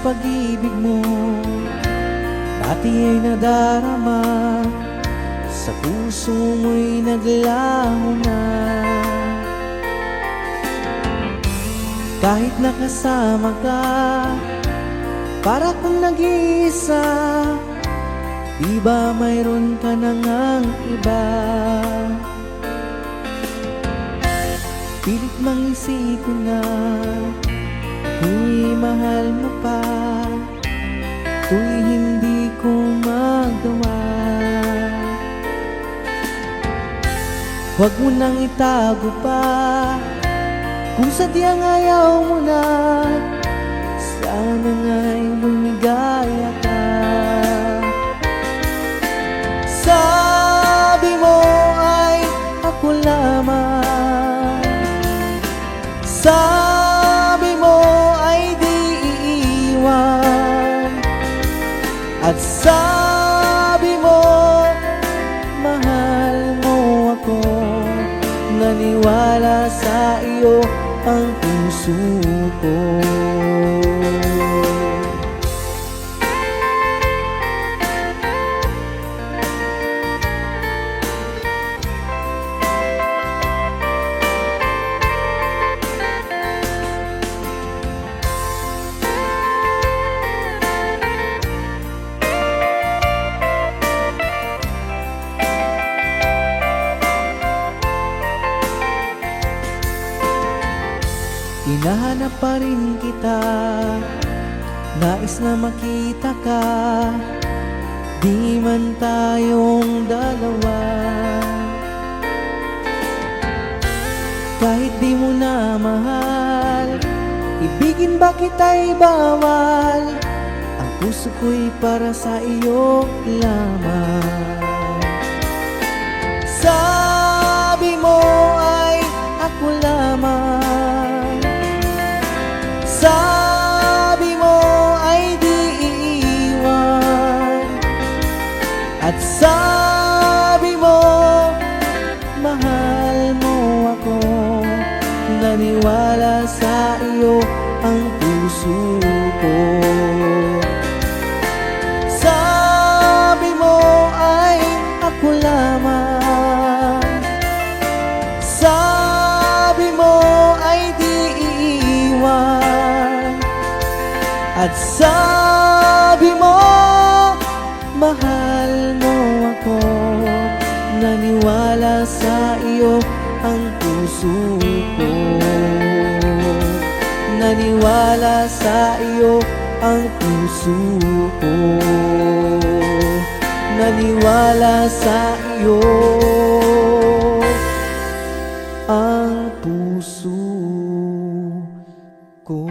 pag-ibig mo dati ay nadarama, sa puso mo'y naglaho na. Kahit nakasama ka, para kung nag-iisa, di ba mayroon ka na ngang iba? Pilit mang isipin na ako'y mahal mo pa, to'y hindi ko magawa. Huwag mo nang itago pa, kung sadyang ayaw mo na, sana nga'y lumigaya ka. Sabi mo ay ako lamang, sabi mo ay di iiwan, at sabi mo mahal mo ako. Naniwala sa iyo ang puso ko. Hinahanap pa rin kita, nais na makita ka, di man tayong dalawa. Kahit di mo na mahal, ibigin ba kita'y bawal, ang puso ko'y para sa iyo lamang. Sabi mo ay ako lamang, sabi mo ay di iiwan, at sabi mo mahal mo ako. Naniwala sa iyo ang puso ko. Sabi mo ay ako lamang, sabi mo ay di iiwan, at sabi mo mahal mo ako. Naniwala sa iyo ang puso ko. Naniwala sa iyo ang puso ko. Naniwala sa iyo ang puso ko.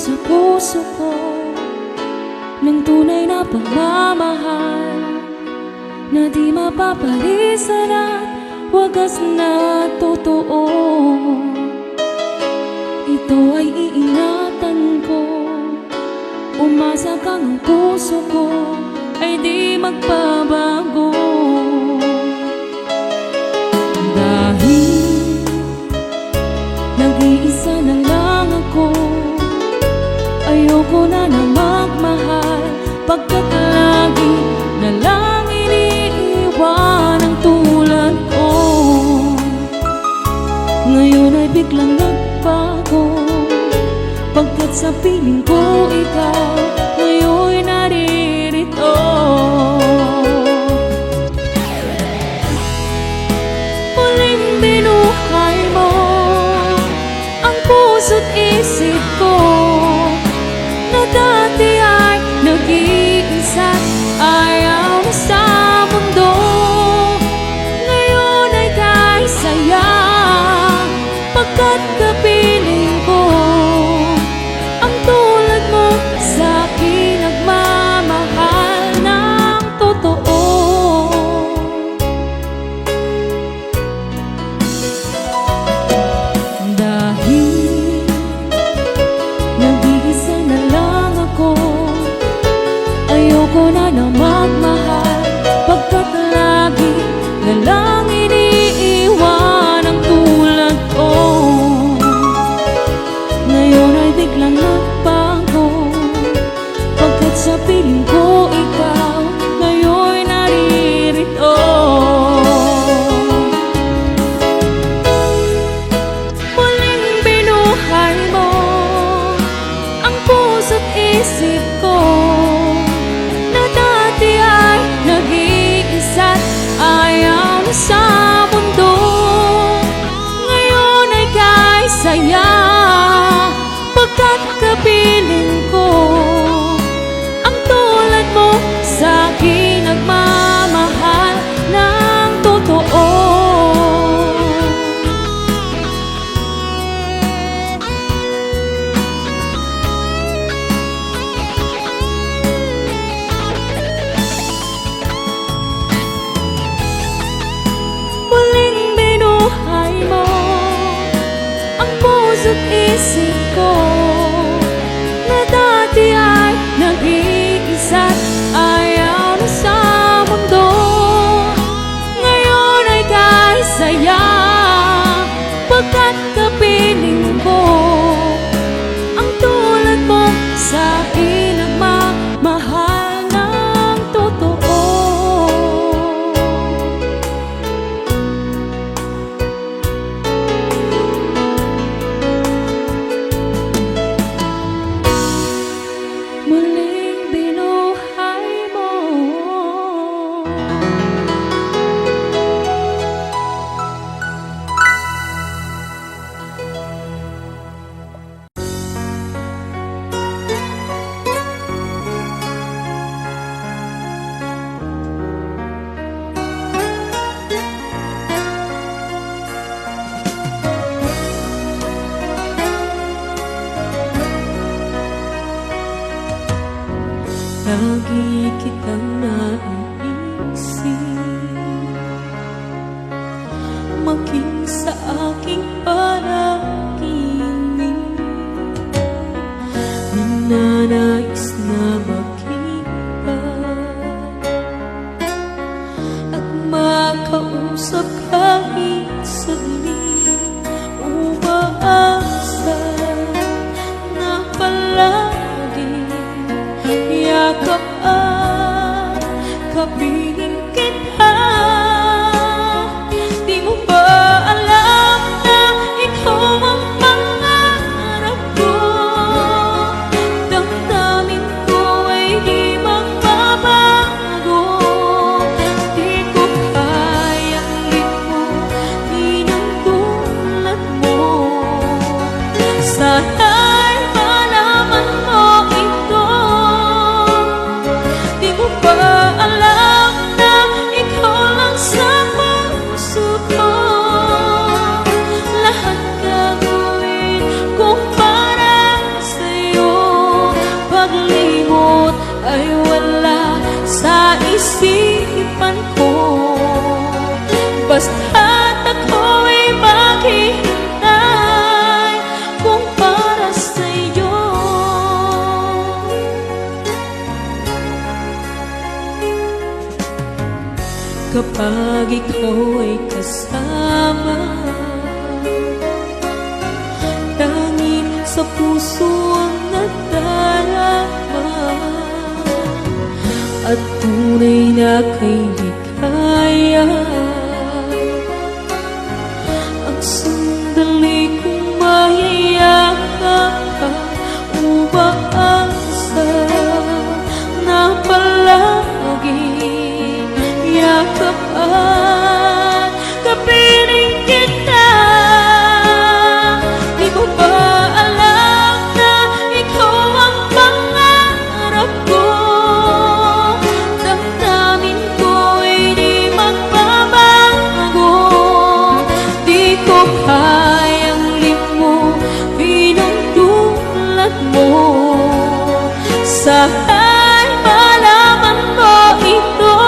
sa puso ko ng tunay na pagmamahal na di mapapalisan at wagas na totoo. Ito ay iingatan ko, umasa kang ang puso ko ay di magbabago. Dahil nag-iisa na lang ako, ayoko na magmahal, pagkat lagi na lang iniiwan ang tulad ko. Ngayon ay biglang nagbago, pagkat sa piling ko ikaw ngayon'y naririto. Muling binuhay mo ang puso't isip ko na dati ay nag-iisa't ayaw na sa mundo. Ngayon ay kahit saya, pagkat kapiling ko ang tulad mo sa'kin nagmamahal ng totoo. Dahil nag-iisa na lang ako, ayoko na magmahal, pagkat lagi na lang iniiwan ang tulad ko. Ngayon ay biglang nagbago, pagkat sa piling ko ikaw ngayon'y naririto. Muling binuhay mo ang puso't isip ko na dati ay nag-iisa't ayaw na sa mundo. Ngayon ay kahit saya, pagkat kapiling ko ang tulad mo sa'kin nagmamahal ng totoo. Muling binuhay mo ang puso't isip ko na dati ay nag-iisa't ayaw na sa mundo. Ngayon ay kahit saya, pagkat kapiling ko ang tulad mo sa'kin nagmamahal ng totoo. Muling binuhay mo lagi kitang naiisip, maging sa aking panaginip. Ninanais na makita at makausap kahit saglit. Umaasa na palagi yakap at kapiling kita. Di mo ba alam na ikaw ang pangarap ko? Damdamin ko ay di magbabago. Di ko kayang limutin ang tulad mo. Sana'y malaman mo ito. Di mo ba alam na ikaw lang sa puso ko? Lahat gagawin ko para sa'yo. pag ikaw ay kasama. Langit sa puso ang nadarama, at tunay na kay ligaya. Ang sandali kong mayayakap, umaasa na palagi yakap at kapiling kita. Di mo ba alam na ikaw ang pangarap ko? Damdamin ko ay di magbabago. Di ko kayang limutin ang tulad mo. Sana'y malaman mo ito.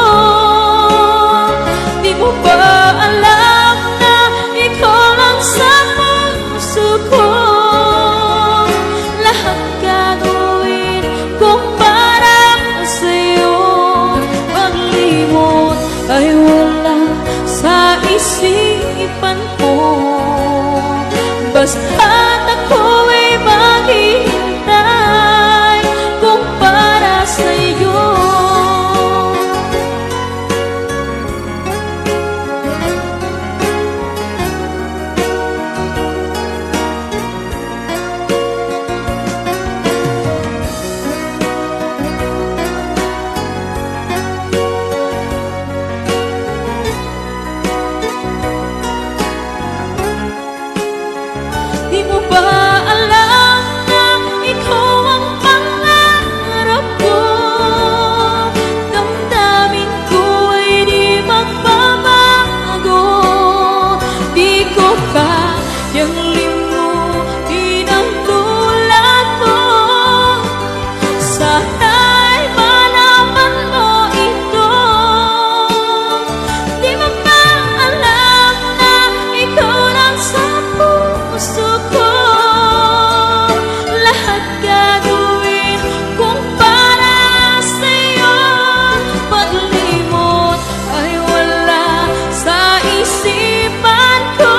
Di mo ba alam na ikaw lang sa puso ko? Lahat gagawin kung para sa'yo. Paglimot ay wala sa isipan ko. Basta't ako'y maghihintay kung para sa'yo. Di mo ba alam na ikaw ang pangarap ko? Damdamin ko ay di magbabago. Di ko kayang limutin ang tulad mo. Sana'y malaman mo ito. Di mo ba alam na ikaw lang sa puso ko? Lahat gagawin kung para sa'yo. Paglimot ay wala sa isipan ko.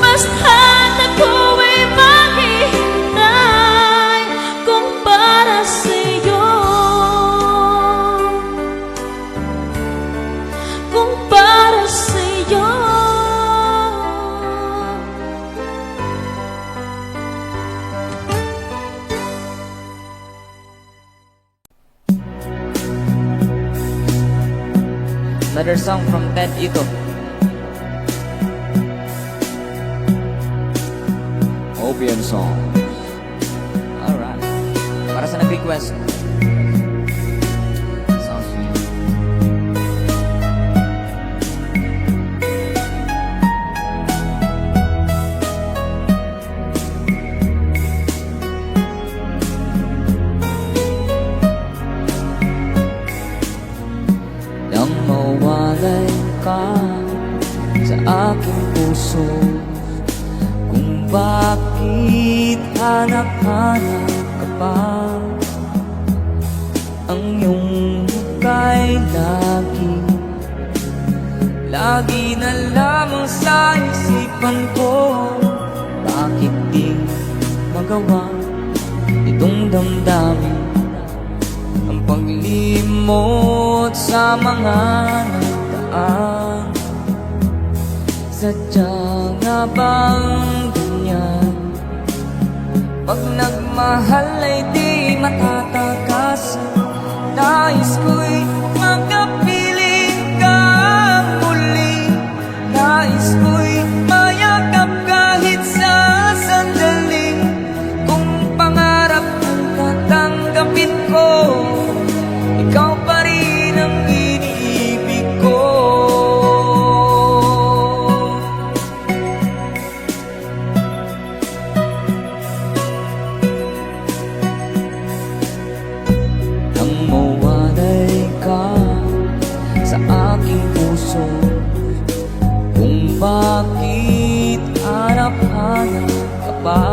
Basta't ako'y maghihintay kung para sa'yo. Kung para sa'yo. Another song from Ted Ito. Opium song. Alright. Para sa nag-request. Sounds sweet. Nang mawalay ka sa aking puso, kung bakit hanap-hanap ka pa, ang iyong muka'y lagi na lamang sa isipan ko. Bakit di magawa itong damdamin ang paglimot sa mga nagdaan? Sadya nga bang ganyan? Pag nagmahal ay di matatakasan. Nais ko'y makapiling ka muli. Nais ko'y mayakap kahit sa sandali. Kung pangarap kong tatanggapin ko, ikaw pa rin ang iniibig ko. Nang mawalay ka sa aking puso, kung bakit hanap-hanap ka pa,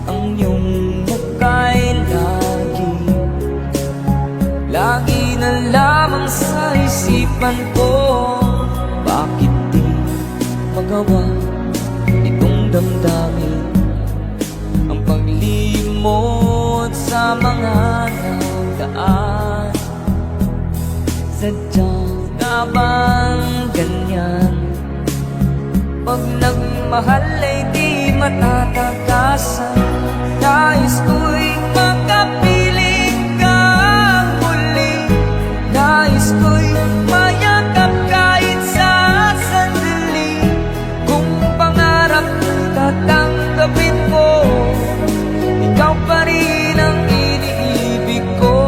ang iyong muka'y lagi na lamang sa kaisipan ko, bakit di magawa itong damdamin ang paglimot sa mga nagdaan? Sadyang nga bang ganyan? Pag nagmahal ay di matatagasan. Nais ko'y makapiling kang muli. Nais ko'y mayakap kahit sa sandali. Kung pangarap tatanggapin mo, ikaw pa rin ang iniibig ko.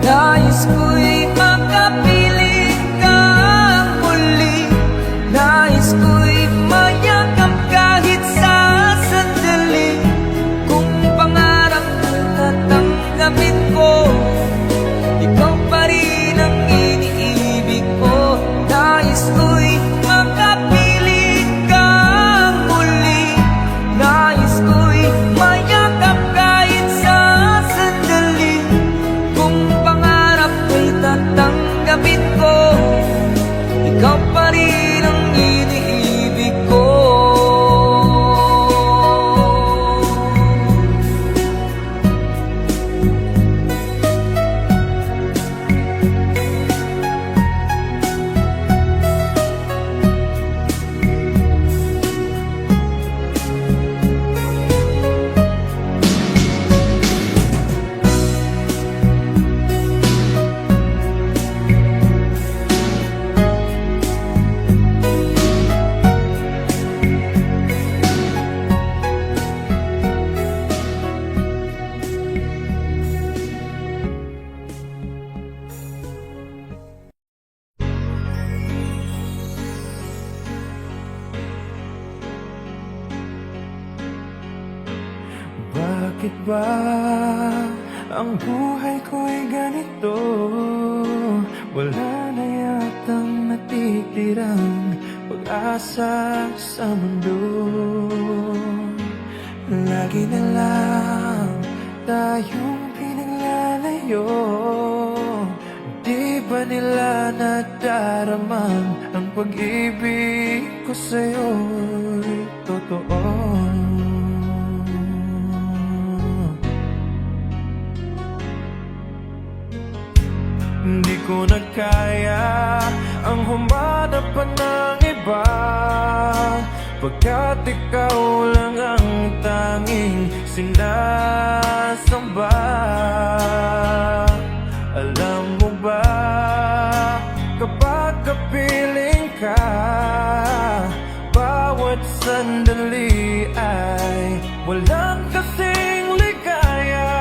Nais ko'y makapiling kang muli. Nais ko'y mayakap kahit sa sandali. Kung pangarap tatanggapin ko, ikaw pa rin ang iniibig ko. Nais ko'y makapiling kang muli. Nais ko'y mayakap kahit sa sandali. Kung pangarap ko'y tatanggapin ko, ikaw pa rin ang iniibig ko. Bakit ba ang buhay ko'y ganito? Wala na yatang natitirang pag-asa sa mundo. Lagi na lang tayong pinaglalayo. Di ba nila nadaraman ang pag-ibig ko sa'yo'y totoo? Hindi ko na kaya ang humanap pa ng iba, pagkat ikaw lang ang tanging sinasamba. Alam mo ba, kapag kapiling ka, bawat sandali ay walang kasing ligaya.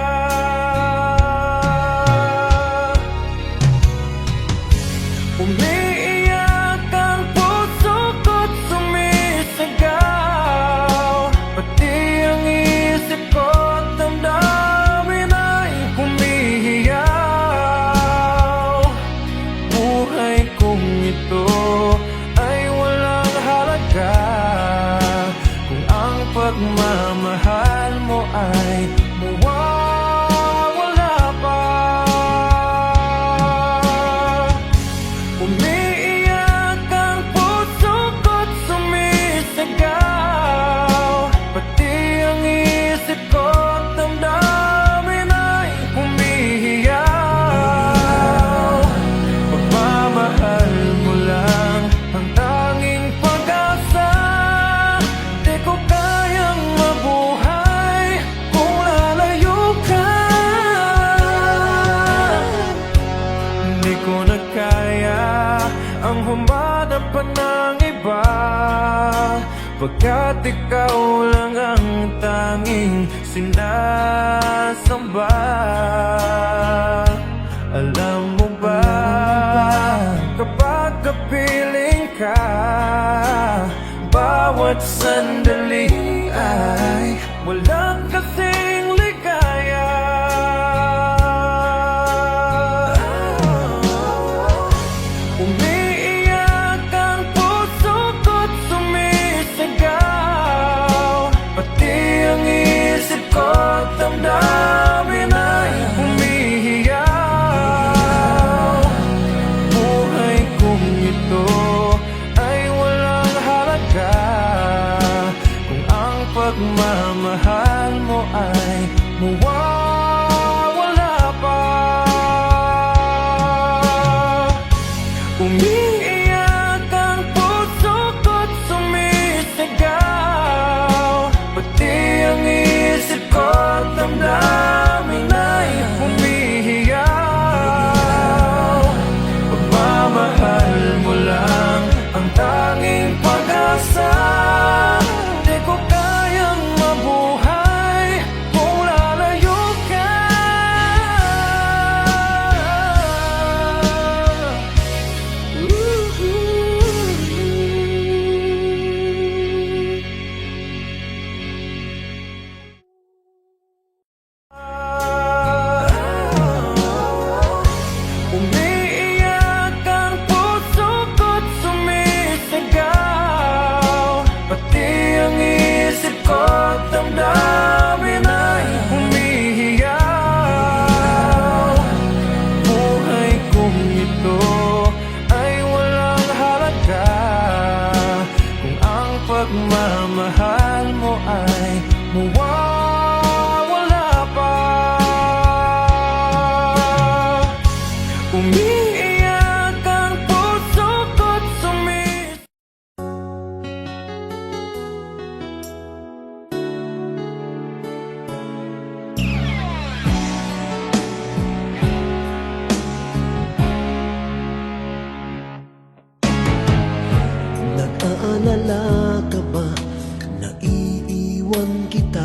Umiiyak ang puso ko't sumisigaw, pati ang isip ko't damdamin ay humihiyaw. Buhay kong ito ay walang halaga kung ang pagmamahal mo ay mawawala pa. Umiiyak ang puso ko't sumisigaw, pati ang isip ko't damdamin ay humihiyaw. Pagmamahal mo lang ang tanging pag-asa. Di ko kayang mabuhay kung Pagkat ikaw lang ang tanging sinasamba. Alam mo ba, kapag kapiling ka, bawat sandali ay walang kasing ligaya. Umiiyak ang puso ko't sumisigaw, pati ang isip ko't damdamin ay humihiyaw. Buhay kong ito ay walang halaga kung ang pagmamahal mo ay mawawala pa. Umiiyak ang puso ko't sumisigaw, pati ang isip ko't damdamin ay humihiyaw. Pagmamahal mo lang ang tanging pag-asa. Di ko kayang mabuhay kung lalayo ka. Umiiyak ang puso ko't sumisigaw, pati ang isip ko't damdamin ay humihiyaw. Buhay kong ito ay walang halaga kung ang pagmamahal mo ay mawawala pa. Umiiyak ang puso ko't Nag-aalala ka ba na iiwan kita?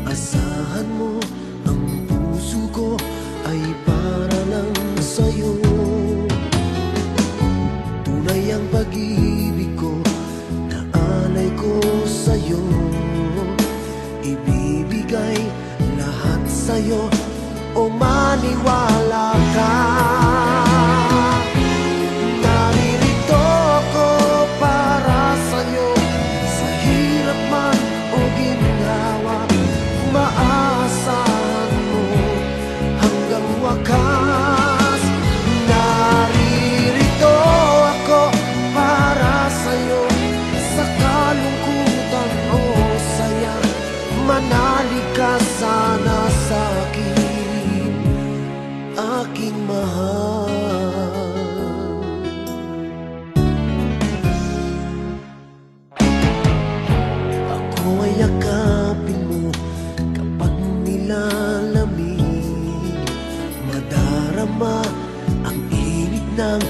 Asahan mo, ang puso ko ay para lang sa'yo. Tunay ang pag-ibig ko na alay ko sa'yo. Ibibigay lahat sa'yo o maniwala ka. Naririto ako para sa'yo, sa hirap man o ginhawa. Maaasahan mo hanggang wakas. Naririto ako para sa'yo, sa kalungkutan o saya. Manalig ka sana sa'kin, aking mahal. Ako ay yakapin mo kapag nilalamig. Madarama ang init ng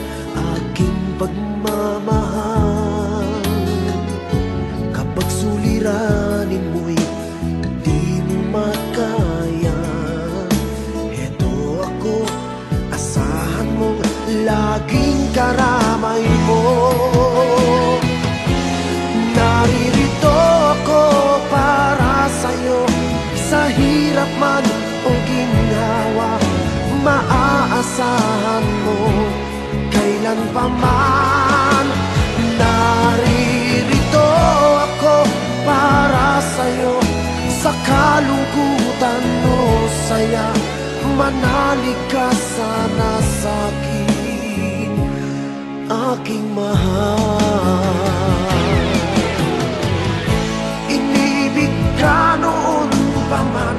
aking pagmamahal. Kapag suliranin mo'y di mo makaya, eto ako, asahan mong laging karamay mo. Naririto ako para sa'yo, sa hirap man o ginhawa. Maaasahan mo kailan pa man. Naririto ako para sa'yo, sa kalungkutan o saya. Manalig ka sana sa'kin, aking mahal. Inibig ka noon pa man,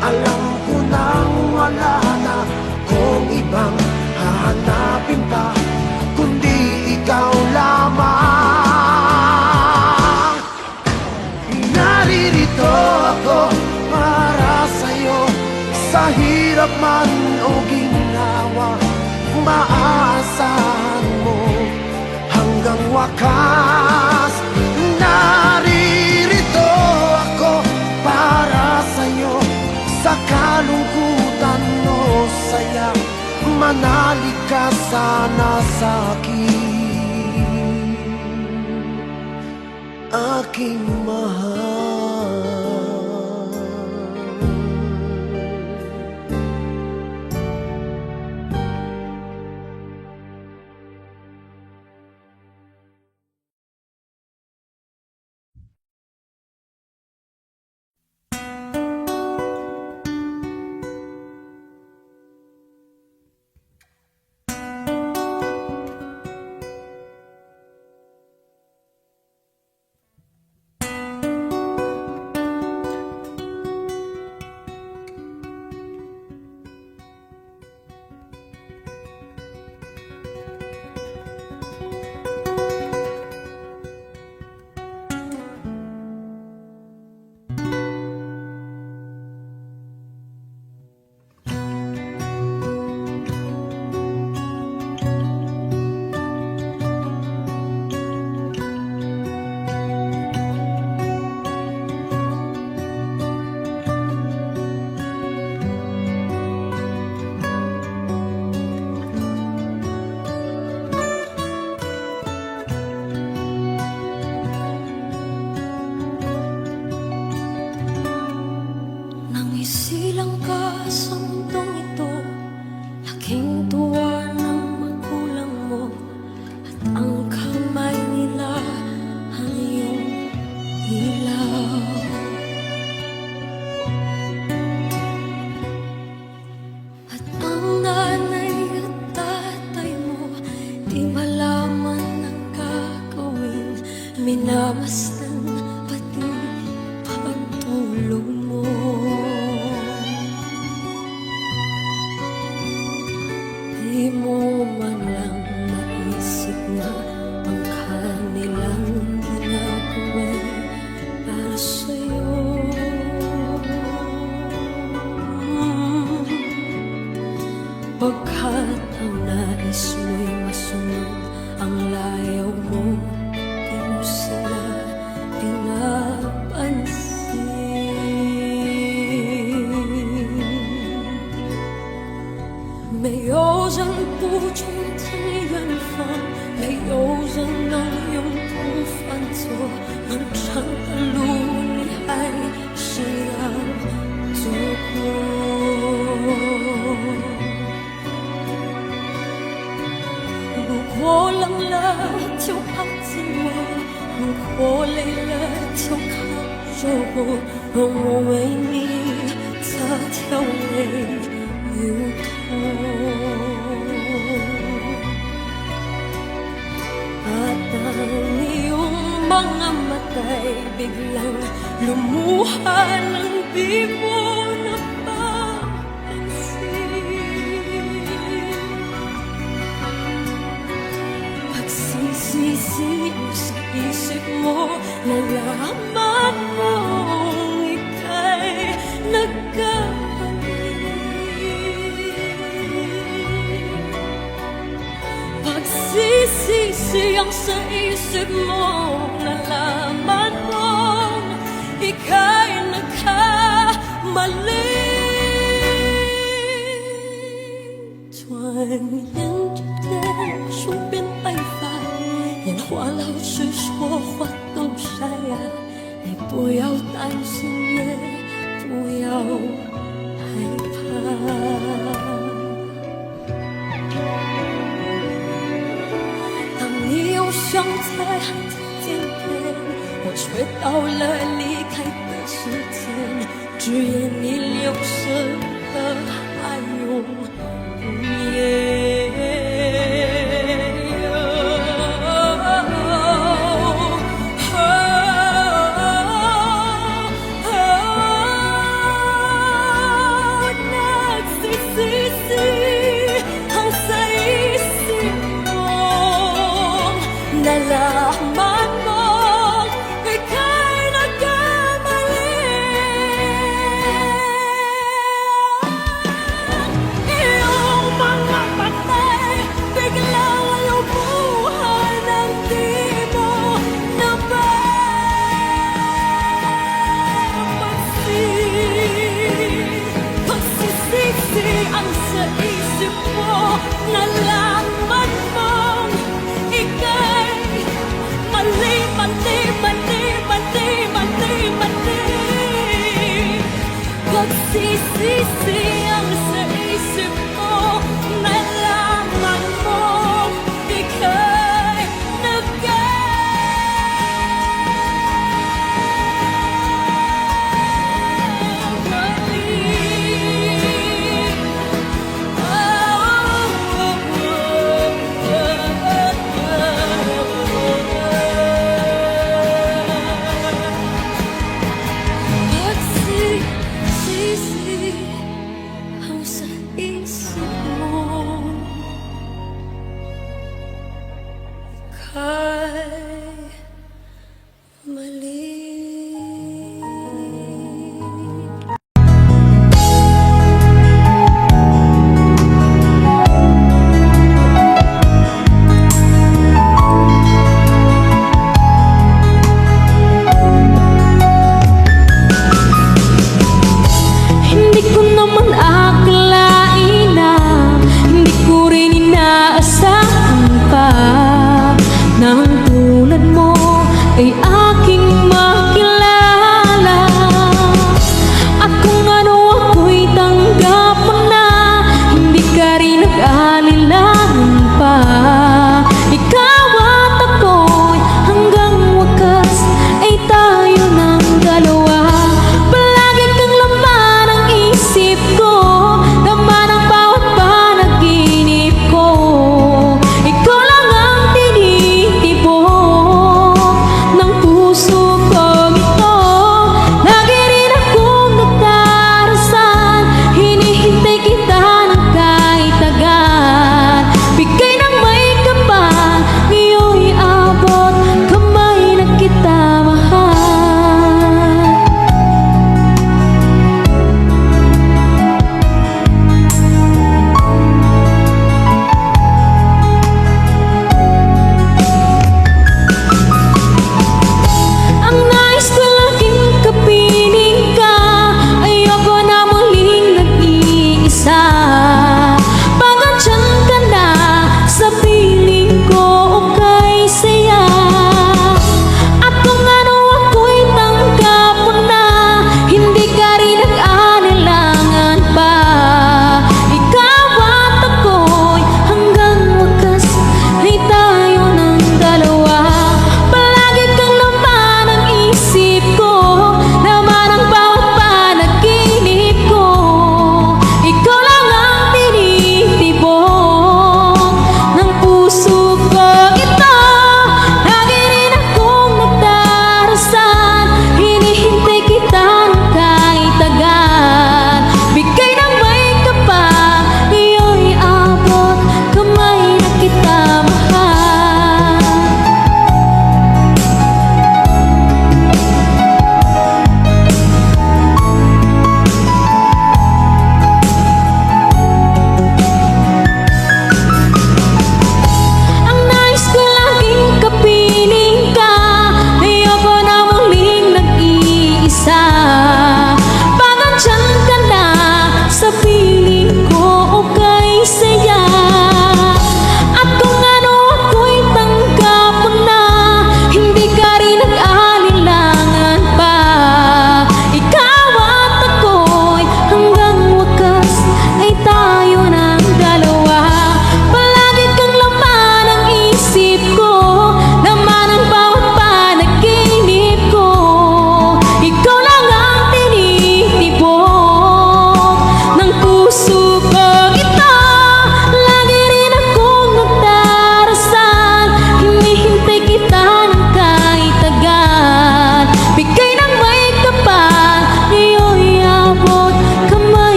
alam ko nang wala na kung ibang hahanapin pa, kundi ikaw lamang. Naririto ako para sa'yo, sa hirap man o ginhawa. Maaasahan mo hanggang wakas. Manalig ka sana sa'kin, aking mahal. Isilang ka sa mundong ito, laking tuwa ng magulang mo, at ang kamay nila ang iyong ilaw. At ang nanay at tatay mo, di malaman ang gagawin, minamasdan pati pagtulong mo. Di mo man lang maisip na ang kanilang ginagawa para sa'yo. Pagkat ang nais mo'y masunod ang layaw mo, di mo sila pinapansin.没有人不从天远方，没有人能永不犯错。漫长的路你还是要走过。如果冷了就抱紧我，如果累了就靠着我，让我为你擦掉泪。At ang iyong mga mata'y biglang lumuha ng di mo napapansin. Pagsisisi mo sa isip mo, nalaman mong ika'y nagkamali. Pagsisisi ang sa isip mo, nalaman mong ika'y nagkamali. 转眼之间，树变白发，年华老去，说话都沙哑。你不要担心，也不要害怕。想在天边，我却到了离开的时间，只愿你流逝的还有无言。Nalaman mo, ika'y nagkamali. Iyong mga patay, biglang lumuhan ng di mo napapansin. Pagsisisi ang sa isip mo, nalaman mong ika'y mali, mali, mali, mali, mali, mali. Pagsisisi ang sa isip ko, nalaman mong ika'y Pagsisisi ang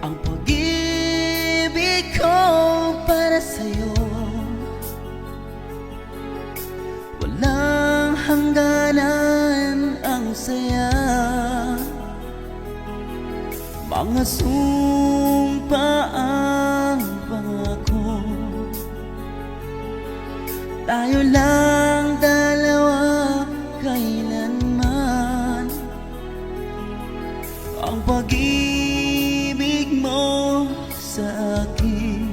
ang pag-ibig ko para sa'yo. Walang hangganan ang saya, mga sumpa ang pangako. Tayo lang dalawa kailanman, ang pag-ibig mo sa akin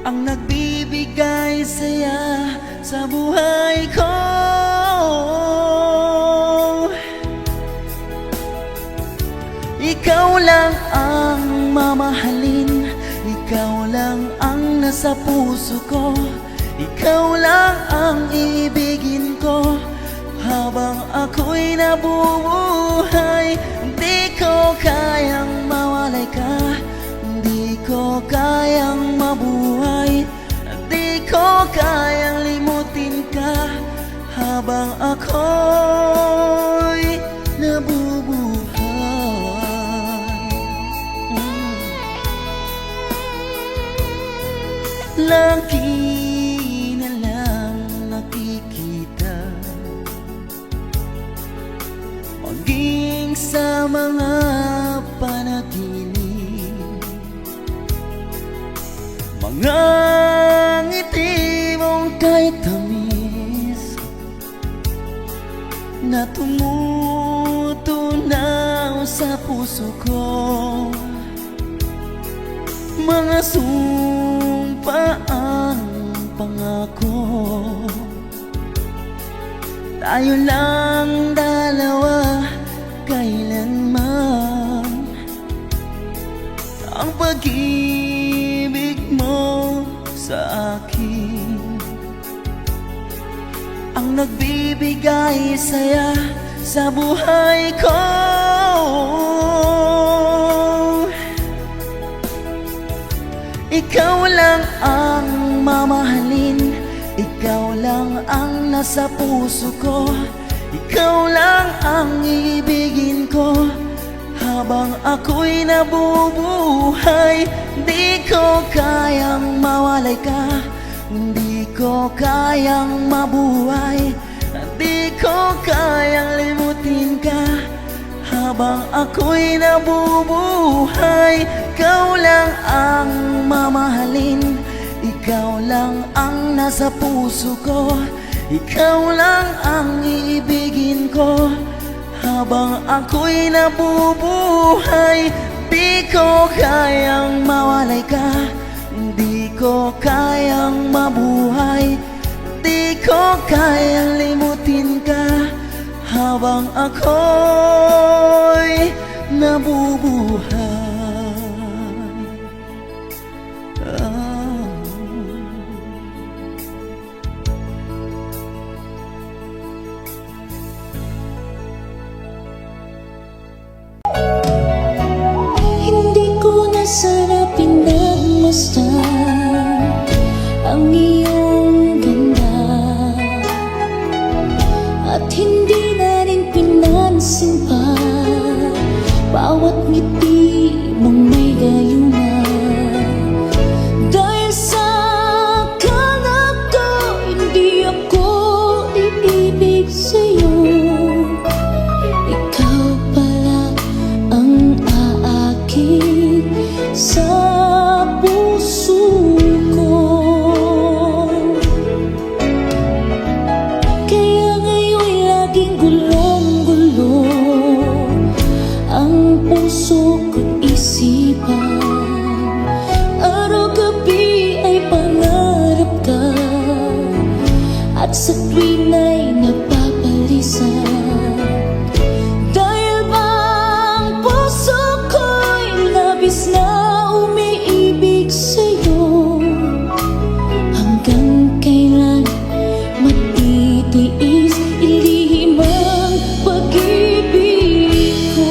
ang nagbibigay saya sa buhay ko. Ikaw lang ang mamahalin, ikaw lang ang nasa puso ko, ikaw lang ang iibigin ko habang ako'y nabubuhay. Hindi ko kayang mawalay ka, hindi ko kayang mabuhay, hindi ko kayang limutin ka habang ako'y nabubuhay. Lagi na lang nakikita, maging sa mga panaginip, mga ngiti mong kahit tamis na tumutunaw sa puso ko, mga sumpa ang pangako. Tayo lang dalawa kailanman, ang pag-ibig mo sa akin ang nagbibigay saya sa buhay ko. Ikaw lang ang mamahalin, ikaw lang ang nasa puso ko, ikaw lang ang iibigin ko habang ako'y nabubuhay. Di ko kayang mawalay ka, hindi ko kayang mabuhay, di ko kayang limutin ka habang ako'y nabubuhay. Ikaw lang ang mamahalin, ikaw lang ang nasa puso ko, ikaw lang ang iibigin ko habang ako'y nabubuhay. Di ko kayang mawalay ka, di ko kayang mabuhay, di ko kayang limutin ka habang ako'y nabubuhay. Hindi ko na sana pinagmasdan ang iyong ganda, at hindi na rin pinansin pa bawat ngiti mong may gayuma. Dahil sa akala ko hindi ako iibig sa'yo, ikaw pala ang aakit sa puso ko. Kaya ngayon'y laging gulong-gulo ang puso ko't isipan. Araw-gabi ay pangarap ka, at sa tuwin ay napapalisan. Dahil bang puso ko'y labis na umiibig sa'yo, hanggang kailan matitiis ilihim ang pag-ibig ko.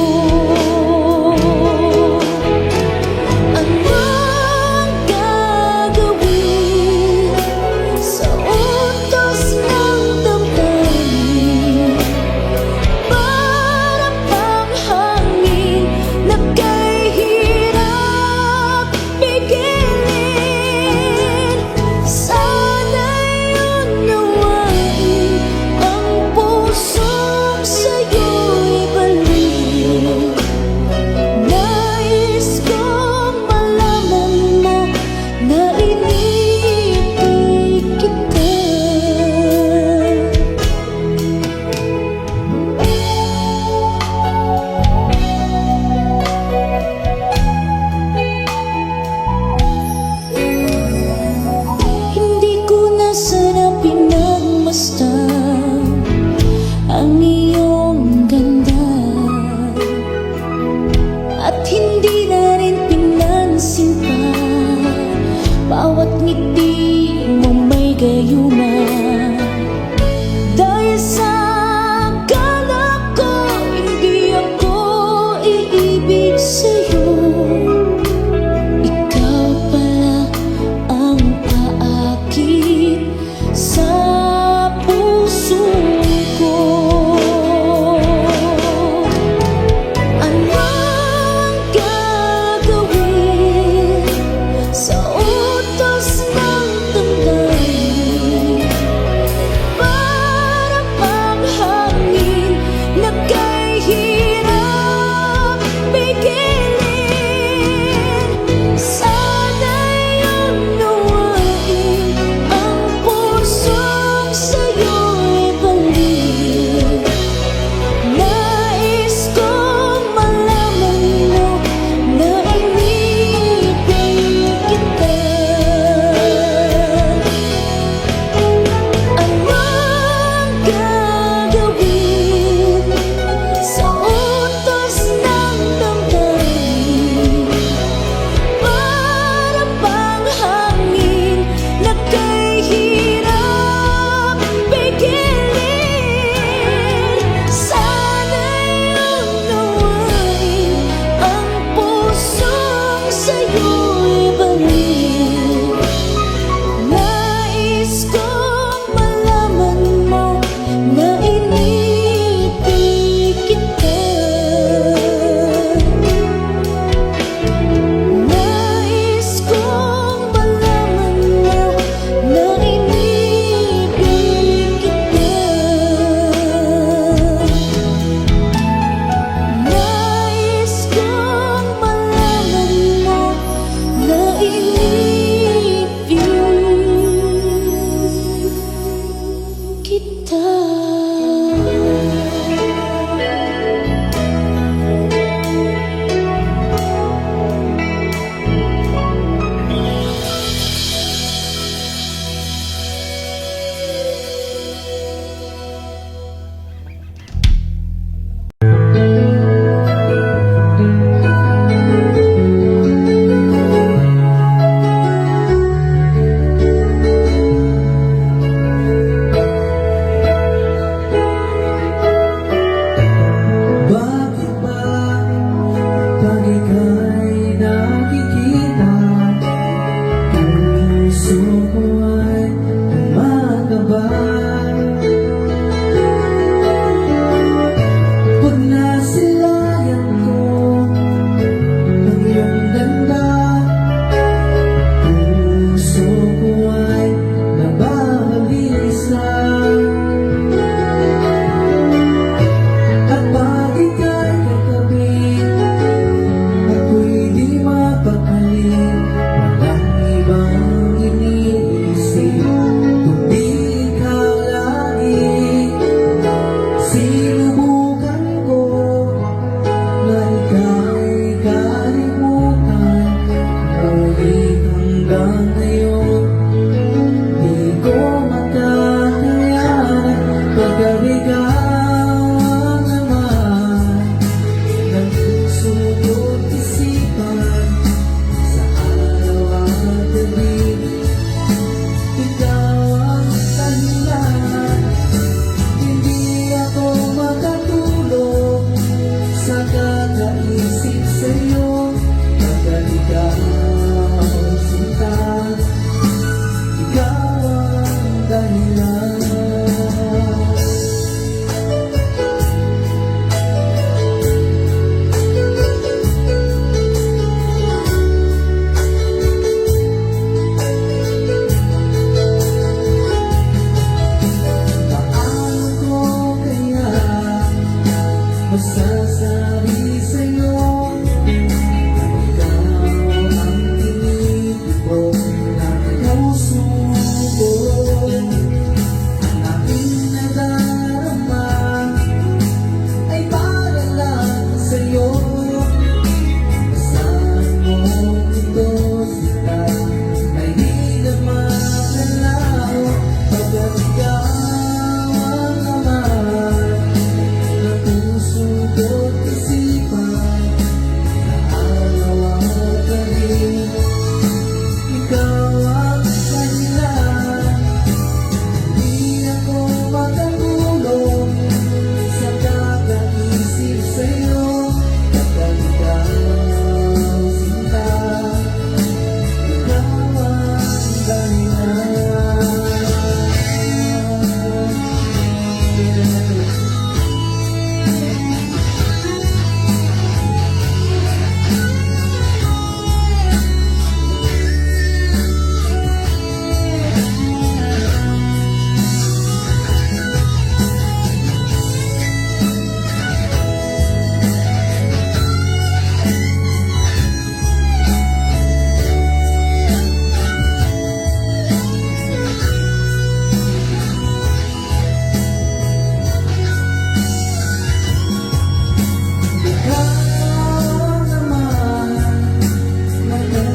Ikaw naman ang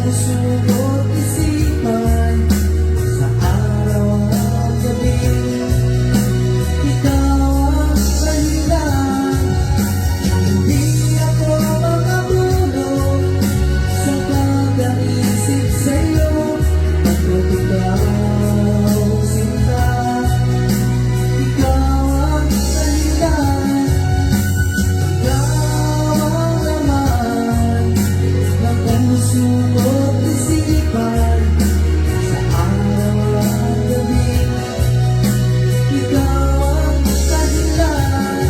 puso't isipan sa araw at gabi. Ikaw ang dahilan, hindi ako makatulog sa pag-iisip sa'yo. Pagkat ikaw sinta, ikaw ang dahilan. Ikaw ang laman ng puso't isipan sa araw at gabi. Ikaw ang dahilan,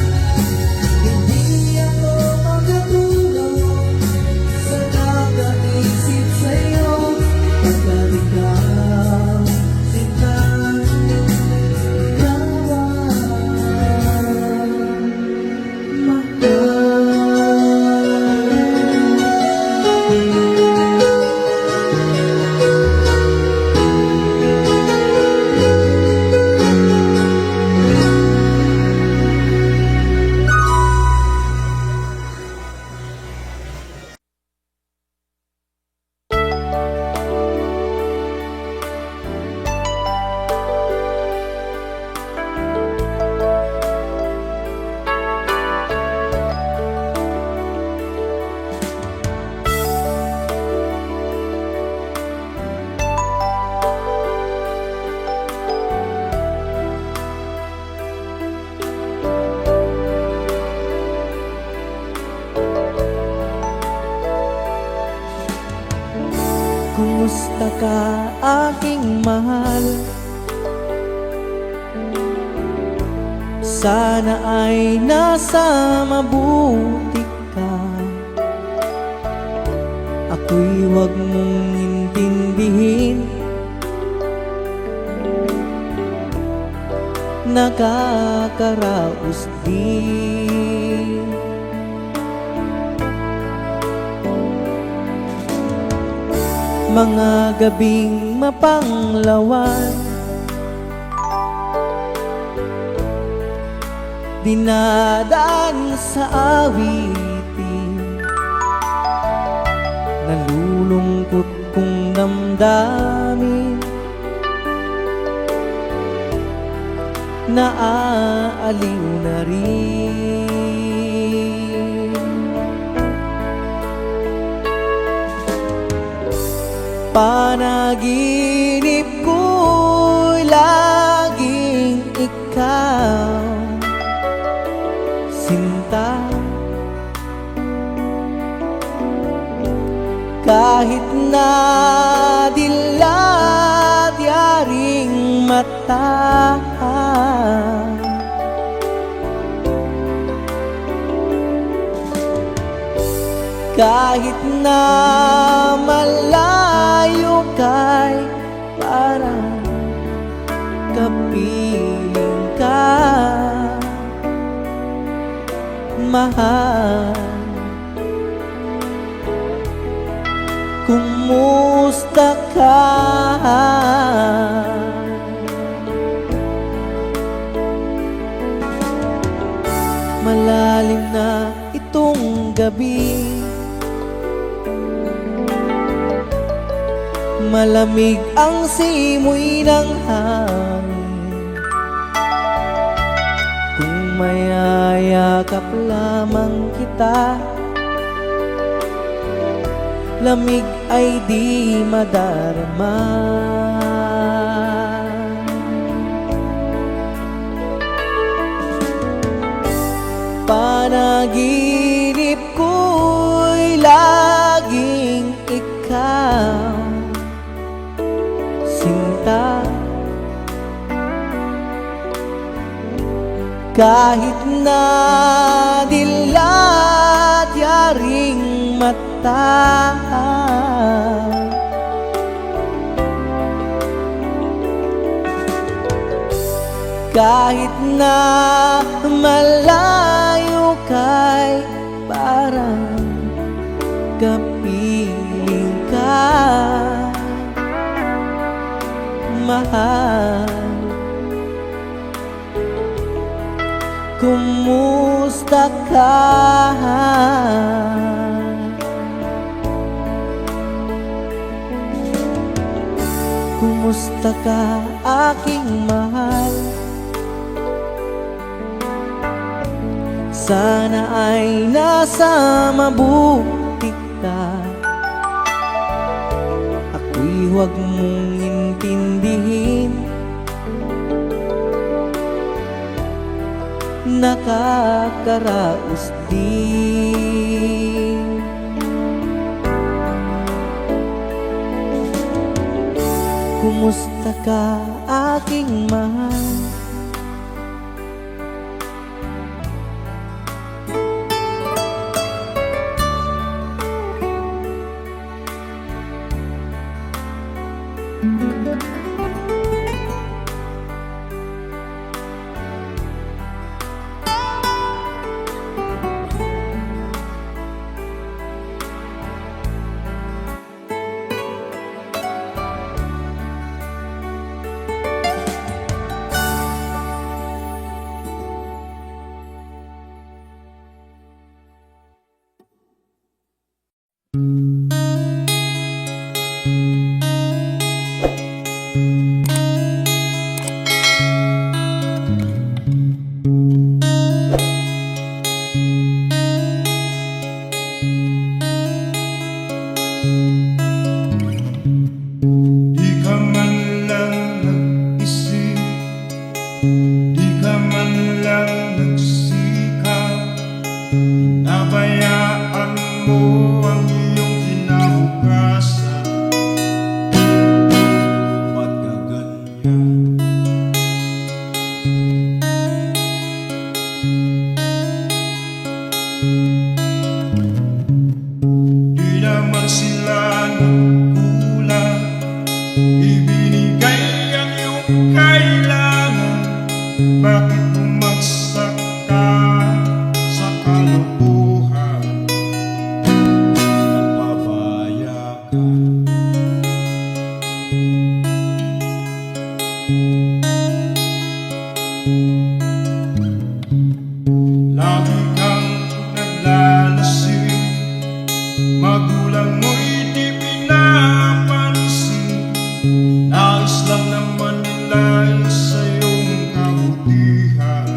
hindi ako makatulog sa kakaisip sa'yo. Pagkat ikaw sinta, ikaw ang mahal. Kumusta ka, aking mahal? Sana ay nasa mabuti ka. Ako'y huwag mong intindihin, nakakaraos din. Mga gabing mapanglawan, dinadaan sa awitin, nalulungkot kong damdamin, naaaliw na rin. Panaginip ko'y laging ikaw, sinta. Kahit na dilat yaring mata, kahit na malayo kay parang kapiling ka, mahal. Kumusta ka? Malalim na itong gabi, malamig ang simoy ng hangin. Kung mayayakap lamang kita, lamig ay di madarama. Panaginip ko'y laging ikaw, sinta. Kahit na dilat yaring mata, kahit na malayo kay parang kapiling ka, mahal. Kumusta ka? Kumusta ka aking mahal? Sana ay nasa mabuti ka. Ako'y huwag mong intindihin, nakakaraos din. Kumusta ka aking mahal? Di ka man lang nag-isip, di ka man lang nagsikap, pinabayaan mo ang iyong kinabukasan. Ba't ka ganyan? Di naman sila nagkulang, ibinigay ang iyong kailangan. Bakit bumagsak ka sa kalokohan? Nagpapaya ka. Lagi kang naglalasing, magulang mo'y di pinapansin. Nais lang naman nila sa iyong kabutihan.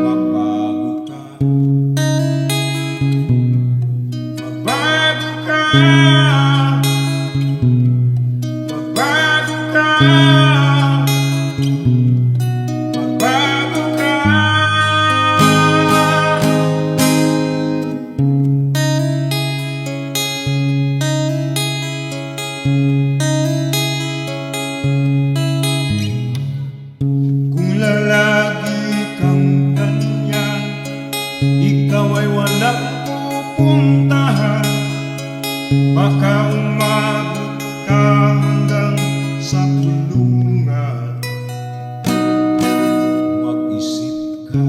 Magbago ka, magbago ka, magbago ka, magbago ka. Kung lalagi kang ganyan, ikaw ay walang pupuntahan. Baka umabot ka hanggang sa kulungan. Mag-isip ka.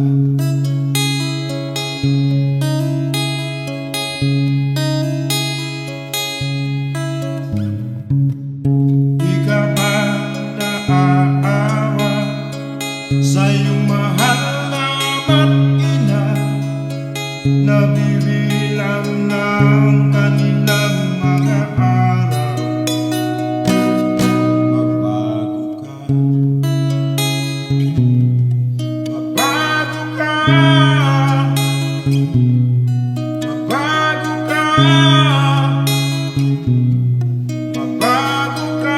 Di ka ba naaawa sa iyong mahal na ama't ina? Nabibilang ng kanilang mga araw. Magbago ka, magbago ka, magbago ka, magbago ka.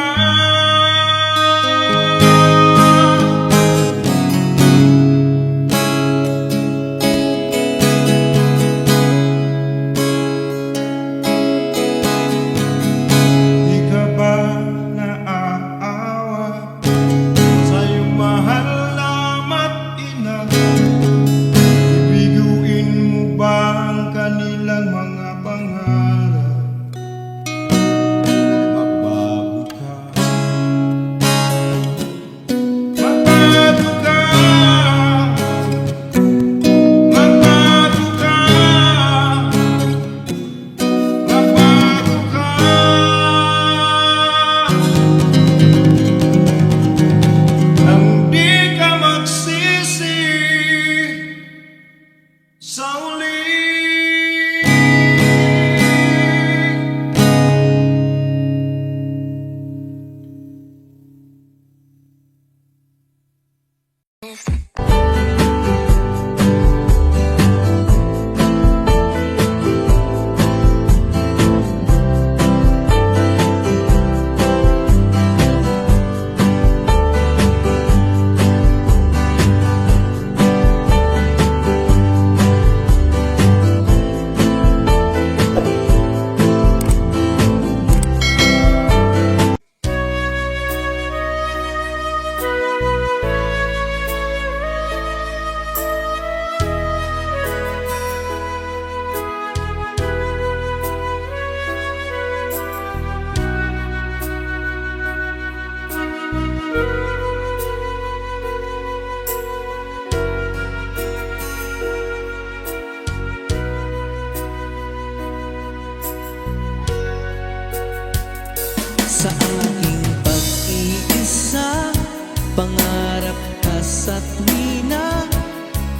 Pangarap ka sa tuwina,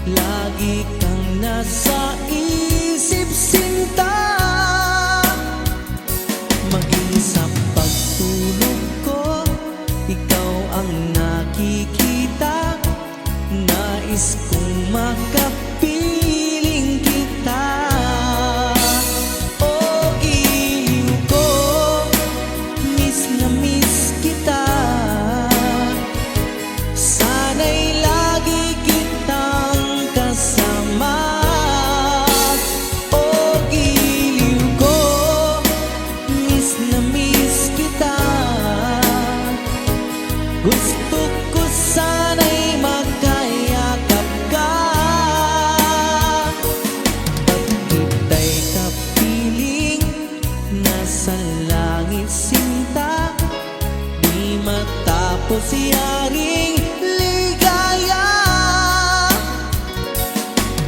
lagi kang nasa isip sinta. Maging sa pagtulog ko, ikaw ang nakikita. Nais kong makapiling kita. O giliw ko, miss na miss kita. Sana'y lagi kitang kasama. O giliw ko, miss na miss kita. Gusto ko sana'y magkayakap ka. Pag kita'y kapiling, nasa langit sinta. Di matapos yaring ligaya.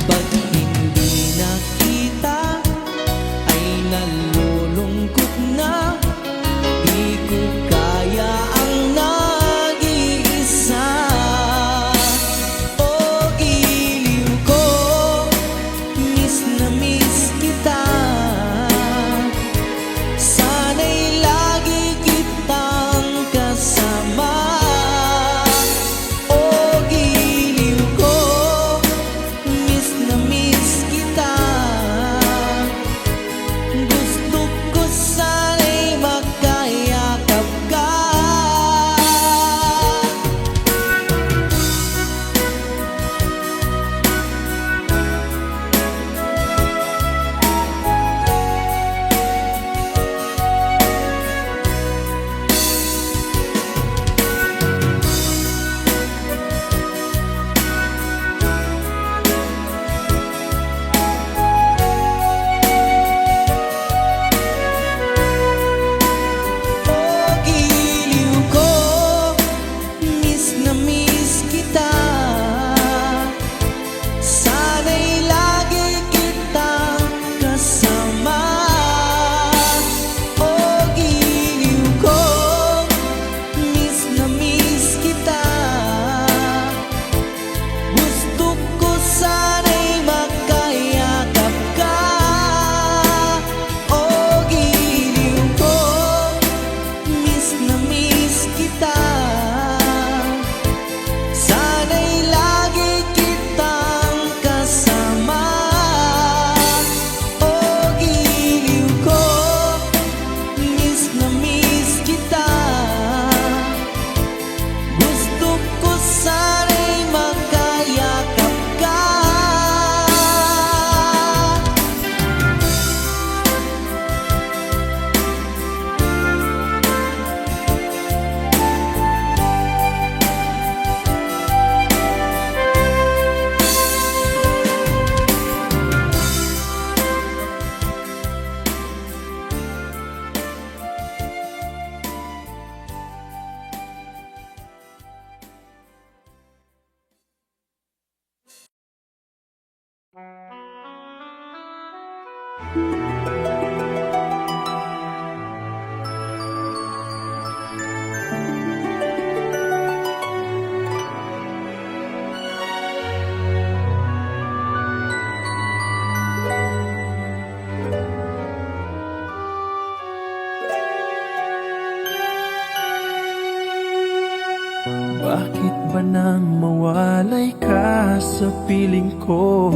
Pag hindi nakita, ay nalulungkot na. Di ko kaya ang nag-iisa. O giliw ko, miss na miss kita. Sana'y lagi kitang kasama. O giliw ko, miss na miss kita. Gusto ko sana'y magkayakap ka. O giliw ko, miss na miss kita. Sana'y lagi kitang kasama. O giliw ko, miss na miss kita. Gusto ko sana'y magkayakap ka. O giliw ko, miss na miss kita. Sana'y lagi kitang kasama. O giliw ko, miss na miss kita. Gusto ko sana'y magkayakap ka. Bakit ba nang mawalay ka sa piling ko?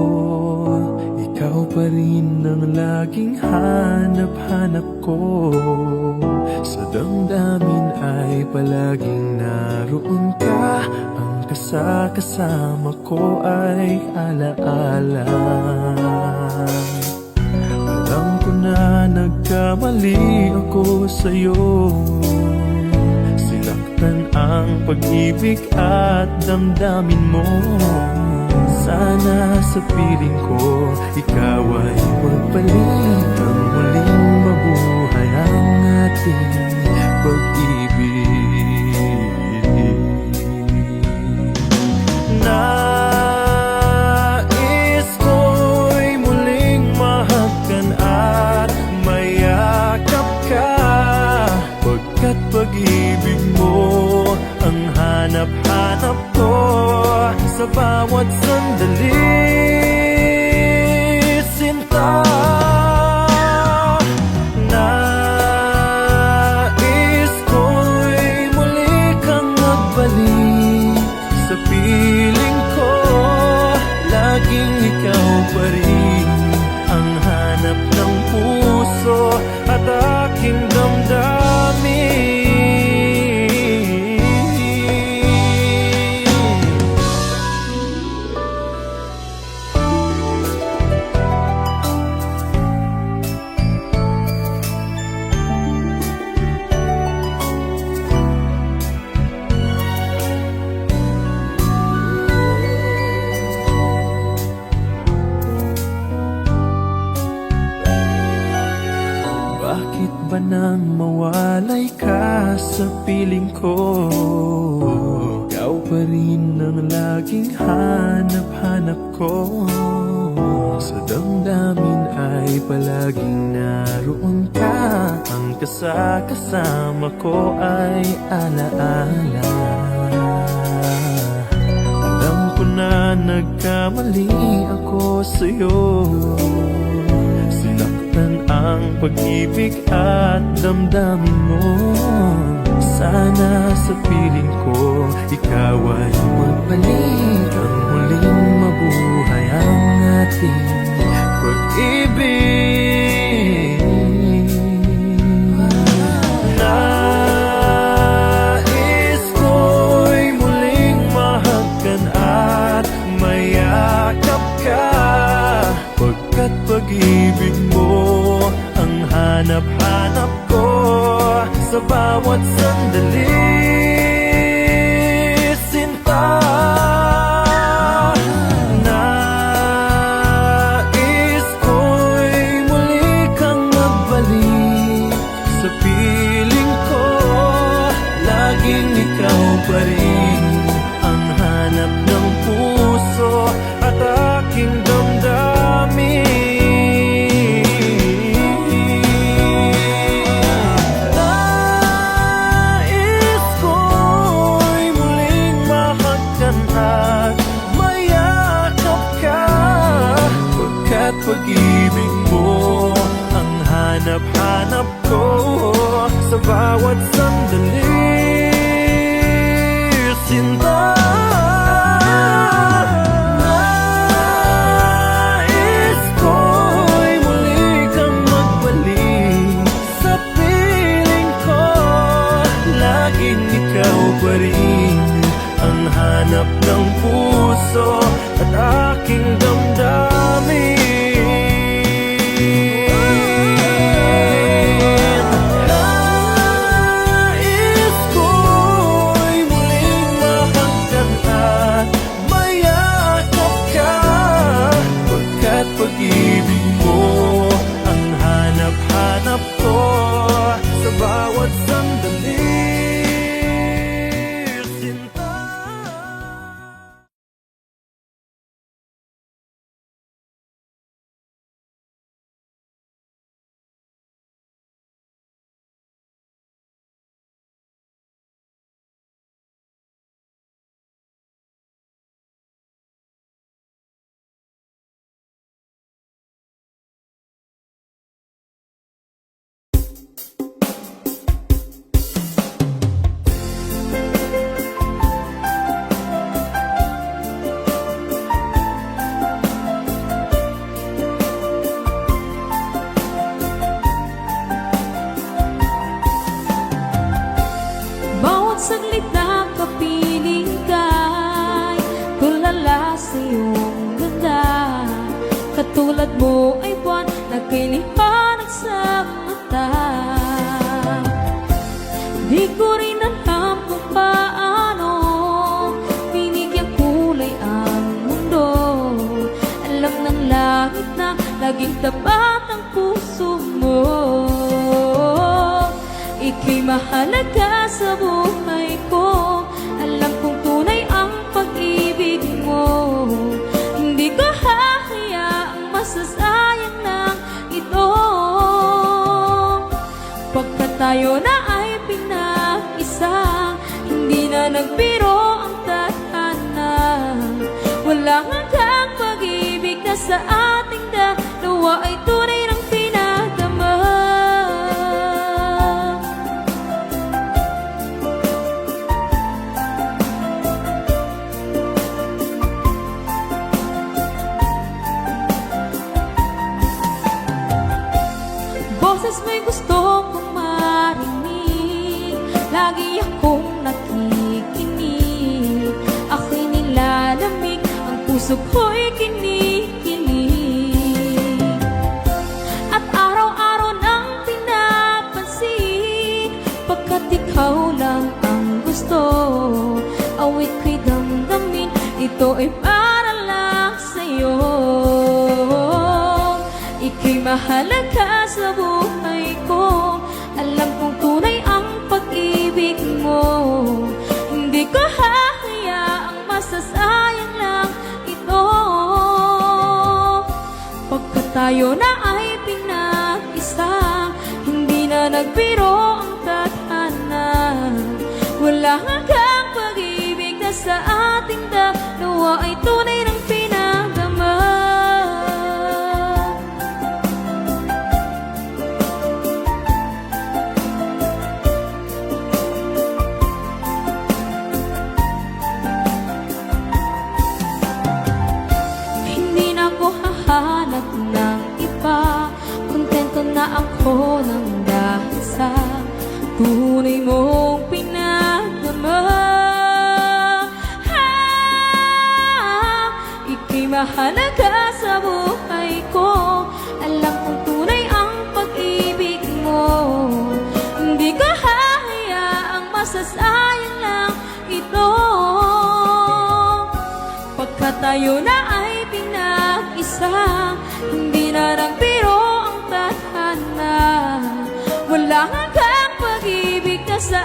Ikaw pa rin ang laging hanap-hanap ko. Sa damdamin ay palaging naroon ka. Ang kasama ko ay alaala. Alam ko na nagkamali ako sa'yo. Sinaktan ang pag-ibig at damdamin mo. Sana sa piling ko, ikaw ay magpalit. Ang muling mabuhay ang ating pag-ibig. Nais ko'y muling mahagkan at mayakap ka. Pagkat pag-ibig mo ang hanap-hanap bawat sandali. Sinta, nais ko'y muli kang magbalik sa piling ko. Laging ikaw pa rin ang hanap ng puso at aking damdamin. Bakit ba nang mawalay ka sa piling ko? Ikaw pa rin ang laging hanap-hanap ko. Sa damdamin ay palaging naroon ka. Ang kasama ko ay alaala. Alam ko na nagkamali ako sa'yo. Sinaktan ang pag-ibig at damdamin mo. Sana sa piling ko ikaw ay magbalik. Ang muling mabuhay ang ating pag-ibig. Nais ko'y muling mahagkan at mayakap ka. Pagkat pag-ibig mo ang hanap-hanap ko sa bawat sandali. Sinta, nais ko'y muli kang magbalik sa piling ko. Laging ikaw pa rin ang hanap ng puso at aking damdamin. Nais ko'y muling mahagkan at mayakap ka. Pagkat pag-ibig mo ang hanap-hanap ko sa bawat sandali. Sinta, nais ko'y muli kang magbalik sa piling ko. Laging ikaw pa rin ang hanap ng puso at aking damdamin. Nais ko'y muling mahagkan at mayakap ka. Pagkat pag-ibig mo ang hanap-hanap ko sa bawat sandali. Sinta. Bawat saglit na kapiling ka'y tulala sa iyong ganda. Katulad mo ay buwan na kay liwanag sa mata. Di ko rin alam kung paano binigyan kulay ang mundo. Alam ng langit na laging tapat ang puso mo. Ika'y mahalaga sa buhay ko. Alam kong tunay ang pag-ibig mo. Hindi ko hahayaang masasayang ng ito. Pagkat tayo na ay pinag-isa, hindi na nagbiro ang tadhana. nawa ay tunay ng pinadama. Boses mo'y gusto kong marinig, lagi akong nakikinig. Ako'y nilalamig, ang puso ko'y kinikilig. At araw-araw nang pinapansin, pagkat ikaw lang ang gusto. Awit ko'y damdamin, ito ay para lang sa'yo. Ika'y mahalaga sa buhay ko, alam kong tunay ang pag-ibig mo. Hindi ko hahayaang masasayang lang ito. Pagkat tayo na ay pinag-isa, hindi na nagbiro ang tadhana. Wala hanggang pag-ibig na sa ating dalawa ay tunay ng pinagdama. Hindi na ako hahanap ng iba, kontento na ako ng dahil sa tunay mong pinagdama. Ika'y mahalaga sa buhay ko, alam kong tunay ang pag-ibig mo. Hindi ko hahayaang masasayang lang ito. Pagkat tayo na ay pinag-isa, hindi na nagbiro ang tadhana. Wala hanggang pag-ibig na sa